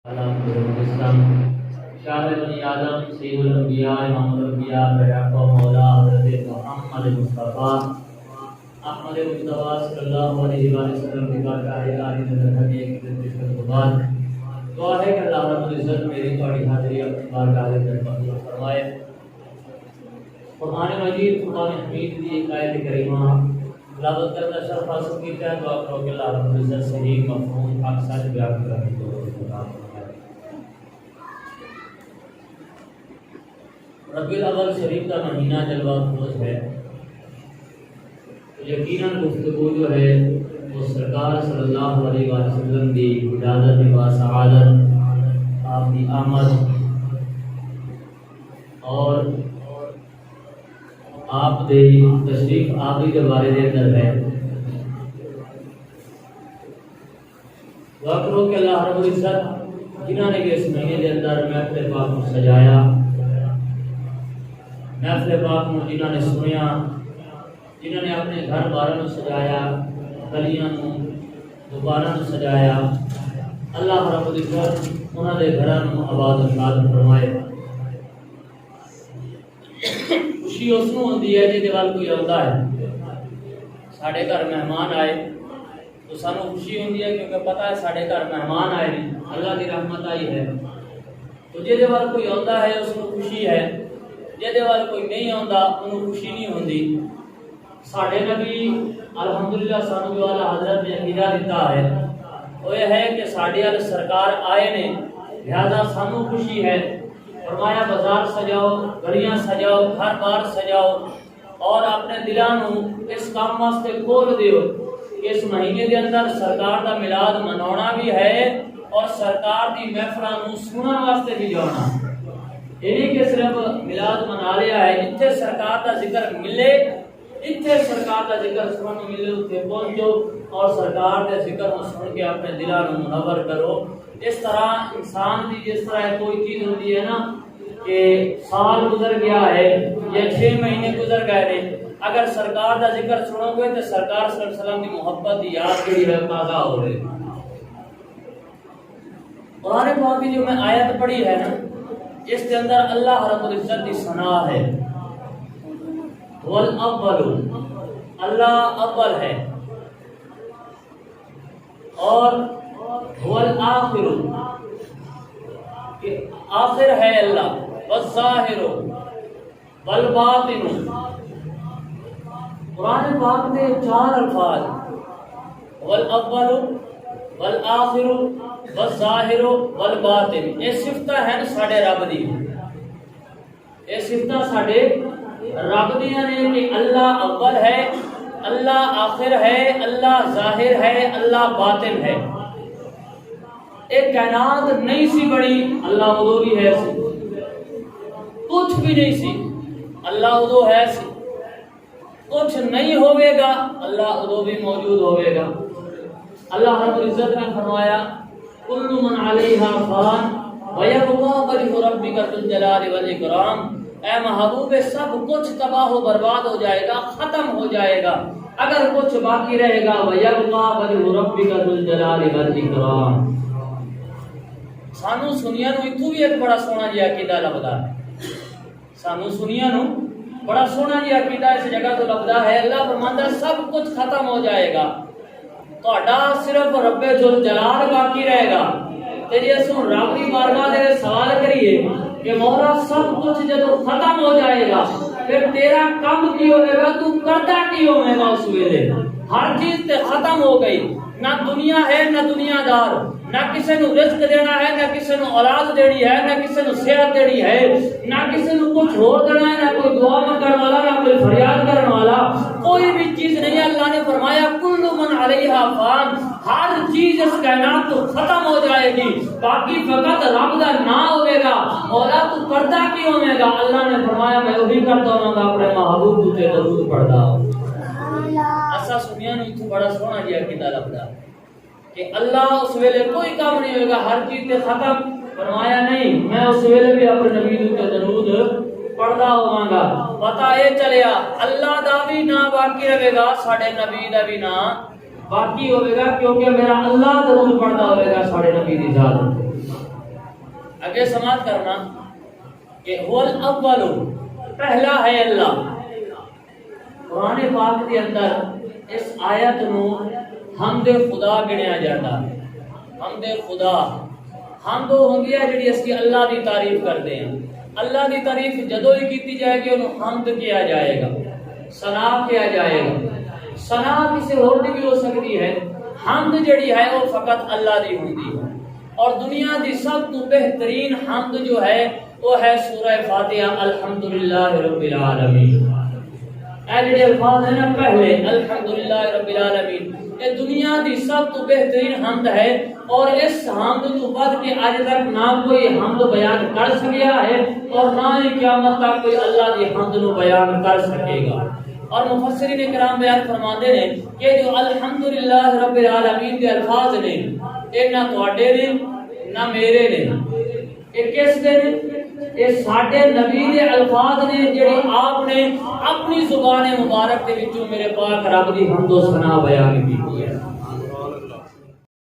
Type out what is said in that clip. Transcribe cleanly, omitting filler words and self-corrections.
السلام شاہ بنی آدم سید الانبیاء امام الانبیاء بیعت و مولا حضرت محمد مصطفیٰ احمد مصطفیٰ صلی اللہ علیہ وآلہ وسلم کی بارگاہ الہی میں درخواست ہے کہ اس کے بعد دعا ہے کہ اللہ رب العزت میری تھوڑی حاضری اپنی بارگاہ میں قبول فرمائے۔ قرآن مجید قرآن حمید کی ایک آیت کریمہ تلاوت کرنا شرف حاصل کی ہے، دعا کرو کہ اللہ رب العزت صحیح مفہوم حق سچ بیان کرنے کو ربیع الاول شریف کا مہینہ جلوہ افروز ہے۔ یقیناً گفتگو جو ہے وہ سرکار صلی اللہ علیہ وسلم کی ولادت و سعادت، آپ کی آمد اور آپ دے تشریف آوری کے بارے دے اندر ہے۔ دعا کرو کہ اللہ رب العزت جنہوں نے اس مہینے کے اندر محفل پاک کو سجایا، محفل پاک کو جنہوں نے سنیا، جنہوں نے اپنے گھر باروں سجایا، گلیاں دوبارہ سجایا، اللہ رب العزت انہوں نے گھروں آباد و شاد فرمائے۔ خوشی اس کو ہوتی ہے جی وال کوئی آتا ہے، سارے گھر مہمان آئے تو سانو خوشی ہوتی ہے کیونکہ پتہ ہے سارے گھر مہمان آئے ہیں، اللہ کی رحمت آئی ہے، تو جی وال کوئی آتا ہے اس کو خوشی ہے، جہدے وال کوئی نہیں آتا انہوں خوشی نہیں ہوتی۔ ساڈے نبی الحمدللہ سانو جو اعلیٰ حضرت نے عقیدہ دیتا ہے وہ یہ ہے کہ ساڈے ال سرکار آئے نے، لہذا سانو خوشی ہے۔ فرمایا بازار سجاؤ، گلیاں سجاؤ، گھر بار سجاؤ اور اپنے دلانوں اس کام واسطے کھول دیو کہ اس مہینے کے اندر سرکار کا میلاد مناونا بھی ہے اور سرکار کی محفلوں سننے واسطے بھی جانا۔ یہ کہ صرف میلاد منا لیا ہے، اتنے سرکار کا ذکر ملے، اتنے سرکار کا ذکر سننے ملے، اتنے پہنچو اور سرکار کے ذکر کو سن کے اپنے دلوں کو منور کرو۔ اس طرح انسان کی جس طرح کوئی چیز ہوتی ہے نا کہ سال گزر گیا ہے یا 6 مہینے گزر گئے ہیں، اگر سرکار کا ذکر سنو گے تو سرکار صلی اللہ علیہ وسلم کی محبت کی یاد کی ہے تازہ ہو رہی۔ قرآن پاک کی جو میں آیت پڑھی ہے نا، اس کے اندر اللہ رب العزت کی ثنا ہے، والاول، اللہ اول ہے، اور والآخر، کہ آخر ہے اللہ، والظاہر والباطن۔ قرآن پاک میں 4 الفاظ والاول والآخر والظاہر والباطن، یہ صفتاں ہیں ساڈے رب دی، یہ صفتاں ساڈے رب دیاں نے کہ اللہ اول ہے، اللہ آخر ہے، اللہ ظاہر ہے، اللہ باطن ہے۔ ایک کائنات نہیں سی بڑی، اللہ ادو بھی ہے سی، کچھ بھی نہیں سی، اللہ ادو ہے سی، کچھ نہیں ہوئے گا، اللہ ادو بھی موجود ہوئے گا۔ اللہ رب العزت نے فرمایا کل من علیہا فان ویبقا وجہ ربک ذو الجلال والاکرام، اے محبوب سب کچھ تباہ و برباد ہو جائے گا، ختم ہو جائے گا، اگر کچھ باقی رہے گا ویبقا وجہ ربک ذو الجلال والاکرام۔ سانو سنیا نو اتو بھی ایک بڑا سونا جی عقیدہ لبدا ہے، سانو سنیا نو بڑا سونا جی عقیدہ اس جگہ تو لبدا ہے۔ اللہ فرماندا ہے سب کچھ ختم ہو جائے گا، تہاڈا صرف رب ذل جلال باقی رہے گا۔ تے جے اسوں رب دی بارگاہ دے سوال کریے کہ مولا سب کچھ جدوں ختم ہو جائے گا پھر تیرا کام کی ہوے گا، تو کردا کی ہوے گا اس ویلے؟ ہر چیز تے ختم ہو گئی، نہ دنیا ہے نہ دنیا دار، نہ کسی نو رزق دینا ہے، نہ کسی نو اولاد دینی ہے، نہ کسی نو صحت دینی ہے، نہ کسی نو کچھ ہو دینا ہے، نہ کوئی دعا منگنے والا، نہ کوئی فریاد کرنے والا، کوئی بھی چیز نہیں ہے۔ اللہ نے فرمایا کل من علیہا فان، ہر چیز اس کائنات تو ختم ہو جائے گی، باقی فقط رب دا نام ہوئے گا۔ مولا تو کردا کی ہوئے گا؟ اللہ نے فرمایا میں وہی کرتا ہوں گا اپنے محبوب تے درود پڑھدا ہوں۔ ایسا سنیا نو اتو بڑا سونا جی عقیدہ لگتا ہے کہ اللہ اس ویلے کوئی کام نہیں ہوگا، ہر چیز تے ختم۔ فرمایا نہیں، میں اس ویلے بھی اپنے نبی تے درود پڑھدا ہوواں گا۔ پتہ یہ چلیا اللہ دا بھی نام باقی رہے گا، ساڈے نبی دا بھی نام باقی ہوئے گا، کیونکہ میرا اللہ درود پڑھدا ہوئے گا ساڈے نبی دی ذات تے۔ اگے سماعت کرنا کہ هو الاول، پہلا ہے اللہ۔ قرآن پاک کے اندر اس آیت نو حمد خدا گنیا جاتا ہے۔ حمد خدا، حمد ہوندی ہے جڑی اسی اللہ دی تعریف کرتے ہیں۔ اللہ دی تعریف جدوں ہی کیتی جائے گی انہوں حمد کیا جائے گا، ثنا کیا جائے گا۔ ثنا کسی اور دی بھی ہو سکتی ہے، حمد جڑی ہے وہ فقط اللہ دی ہوندی ہے۔ اور دنیا دی سب تو بہترین حمد جو ہے وہ ہے سورہ فاتحہ، الحمدللہ رب العالمین۔ اے جڑے الفاظ ہیں نا پہلے الحمدللہ رب العالمین، یہ دنیا دی سب تو بہترین حمد ہے، اور اس حمد تو بعد کے آج تک نہ کوئی حمد بیان کر سکیا ہے اور نہ ہی قیامت تک کوئی اللہ دی حمد نو بیان کر سکے گا۔ اور مفسرین کرام بیان فرماتے ہیں کہ جو الحمدللہ رب العالمین کے الفاظ نے یہ نہ تواڈے نے نہ میرے نے، یہ کس دے نے؟ یہ ساڈے نبی دے الفاظ نے جڑے آپ نے اپنی زبان مبارک دے وچوں میرے پاک رب دی حمد و ثنا بیان کی ہے۔